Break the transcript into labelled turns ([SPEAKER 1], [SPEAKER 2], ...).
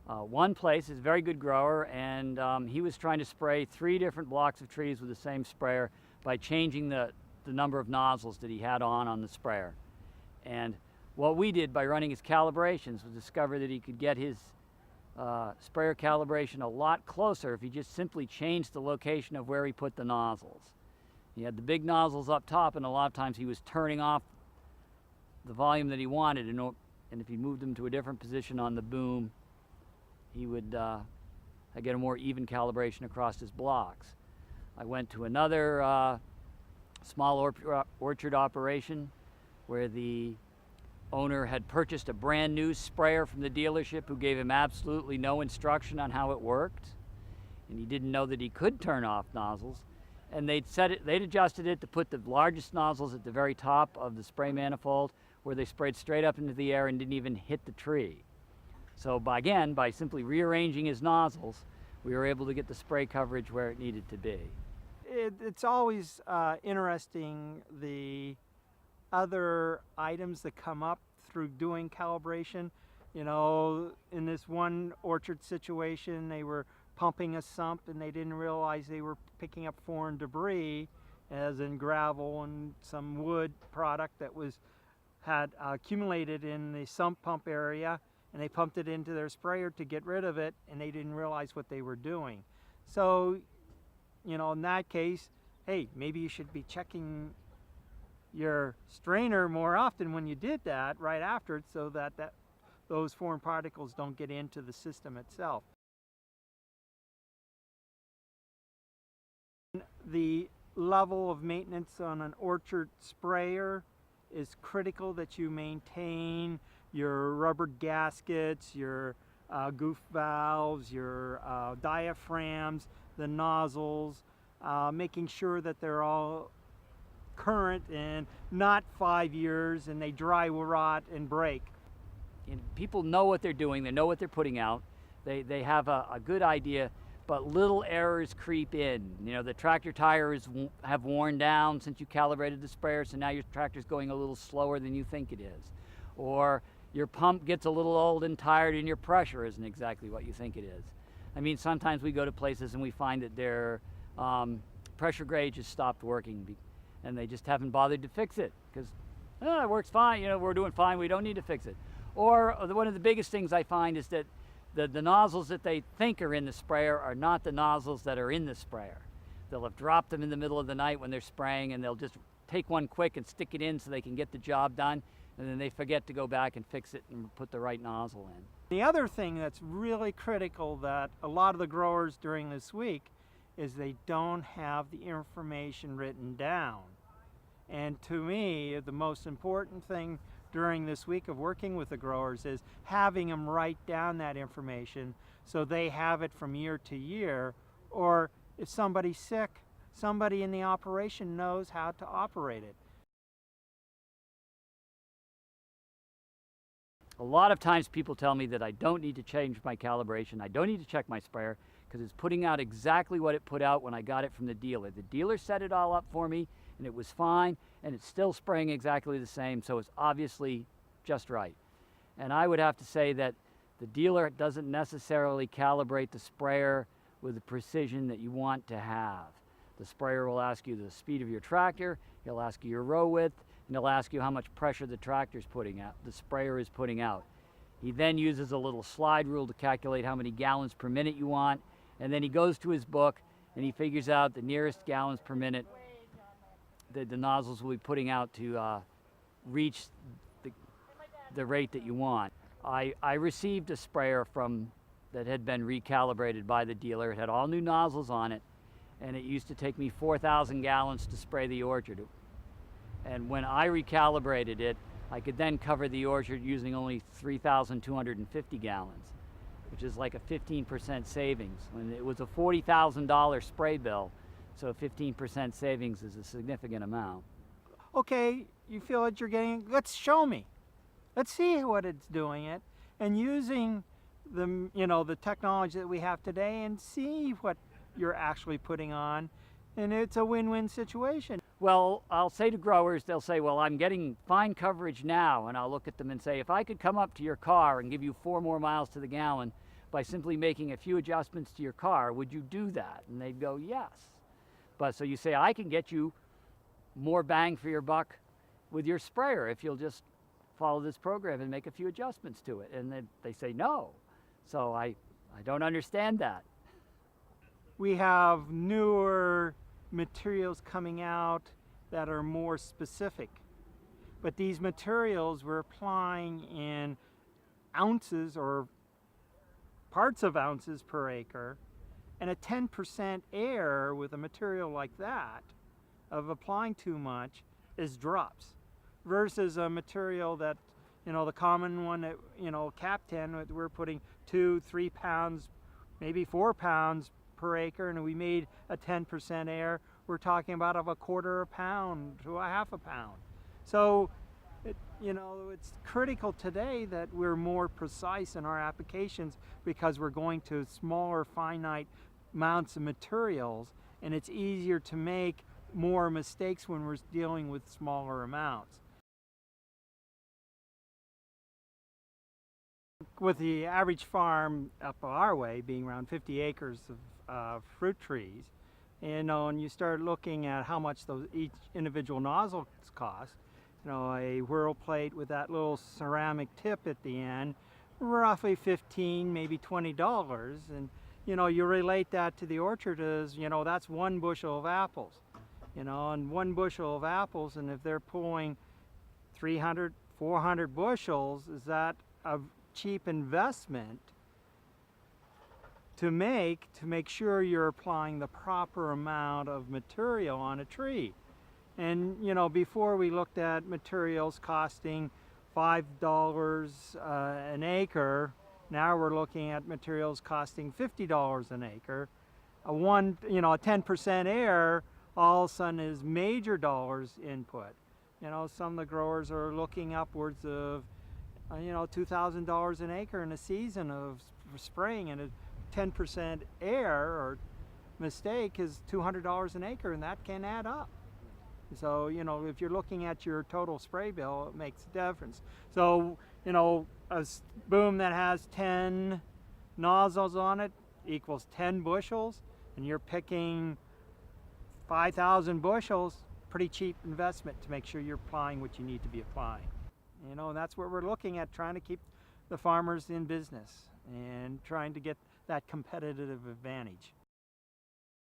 [SPEAKER 1] One place is a very good grower, and he was trying to spray 3 different blocks of trees with the same sprayer by changing the number of nozzles that he had on the sprayer. And what we did by running his calibrations was discover that he could get his sprayer calibration a lot closer if he just simply changed the location of where he put the nozzles. He had the big nozzles up top, and a lot of times he was turning off the volume that he wanted, and if he moved them to a different position on the boom, he would get a more even calibration across his blocks. I went to another small orchard operation where the owner had purchased a brand new sprayer from the dealership who gave him absolutely no instruction on how it worked, and he didn't know that he could turn off nozzles. And they'd adjusted it to put the largest nozzles at the very top of the spray manifold, where they sprayed straight up into the air and didn't even hit the tree. So by simply rearranging his nozzles, we were able to get the spray coverage where it needed to be.
[SPEAKER 2] It's always interesting, the other items that come up through doing calibration. You know, in this one orchard situation, they were pumping a sump and they didn't realize they were picking up foreign debris, as in gravel and some wood product that had accumulated in the sump pump area, and they pumped it into their sprayer to get rid of it, and they didn't realize what they were doing. So, you know, in that case, hey, maybe you should be checking your strainer more often when you did that right after it, so that those foreign particles don't get into the system itself. The level of maintenance on an orchard sprayer is critical, that you maintain your rubber gaskets, your goof valves, your diaphragms, the nozzles, making sure that they're all current and not 5 years and they dry rot and break.
[SPEAKER 1] And people know what they're doing, they know what they're putting out, they have a good idea, but little errors creep in. You know, the tractor tires have worn down since you calibrated the sprayer, so now your tractor's going a little slower than you think it is. Or your pump gets a little old and tired and your pressure isn't exactly what you think it is. I mean, sometimes we go to places and we find that their pressure gauge has stopped working and they just haven't bothered to fix it because it works fine, you know, we're doing fine, we don't need to fix it. Or one of the biggest things I find is that the nozzles that they think are in the sprayer are not the nozzles that are in the sprayer. They'll have dropped them in the middle of the night when they're spraying, and they'll just take one quick and stick it in so they can get the job done, and then they forget to go back and fix it and put the right nozzle in.
[SPEAKER 2] The other thing that's really critical that a lot of the growers during this week is they don't have the information written down. And to me, the most important thing during this week of working with the growers is having them write down that information so they have it from year to year, or if somebody's sick, somebody in the operation knows how to operate it.
[SPEAKER 1] A lot of times people tell me that I don't need to change my calibration, I don't need to check my sprayer because it's putting out exactly what it put out when I got it from the dealer. The dealer set it all up for me and it was fine, and it's still spraying exactly the same, so it's obviously just right. And I would have to say that the dealer doesn't necessarily calibrate the sprayer with the precision that you want to have. The sprayer will ask you the speed of your tractor, he'll ask you your row width, and he'll ask you how much pressure the tractor's putting out, the sprayer is putting out. He then uses a little slide rule to calculate how many gallons per minute you want, and then he goes to his book and he figures out the nearest gallons per minute that the nozzles will be putting out to reach the rate that you want. I received a sprayer that had been recalibrated by the dealer. It had all new nozzles on it, and it used to take me 4,000 gallons to spray the orchard. And when I recalibrated it, I could then cover the orchard using only 3,250 gallons, which is like a 15% savings. When it was a $40,000 spray bill, so 15% savings is a significant amount.
[SPEAKER 2] Okay, you feel that you're getting, let's show me. Let's see what it's doing it, and using the technology that we have today, and see what you're actually putting on, and it's a win-win situation.
[SPEAKER 1] Well, I'll say to growers, they'll say, well, I'm getting fine coverage now, and I'll look at them and say, if I could come up to your car and give you 4 more miles to the gallon, by simply making a few adjustments to your car. Would you do that? And they'd go, yes. But so you say, I can get you more bang for your buck with your sprayer if you'll just follow this program and make a few adjustments to it. And they say no. So I don't understand that.
[SPEAKER 2] We have newer materials coming out that are more specific. But these materials we're applying in ounces or parts of ounces per acre, and a 10% error with a material like that of applying too much is drops, versus a material that, the common one that, cap 10, we're putting 2-3 pounds, maybe 4 pounds per acre, and we made a 10% error, we're talking about of a quarter a pound to a half a pound. So it's critical today that we're more precise in our applications, because we're going to smaller finite amounts of materials, and it's easier to make more mistakes when we're dealing with smaller amounts. With the average farm up our way being around 50 acres of fruit trees, and you start looking at how much each individual nozzles cost, a whirl plate with that little ceramic tip at the end, roughly $15, maybe $20, and you relate that to the orchard as, that's 1 bushel of apples, and 1 bushel of apples, and if they're pulling 300, 400 bushels, is that a cheap investment to make sure you're applying the proper amount of material on a tree? And before we looked at materials costing $5 an acre, now we're looking at materials costing $50 an acre. A 10% error all of a sudden is major dollars input. Some of the growers are looking upwards of $2,000 an acre in a season of spraying, and a 10% error or mistake is $200 an acre, and that can add up. So, if you're looking at your total spray bill, it makes a difference. So, a boom that has 10 nozzles on it equals 10 bushels, and you're picking 5,000 bushels, pretty cheap investment to make sure you're applying what you need to be applying. And that's what we're looking at, trying to keep the farmers in business and trying to get that competitive advantage.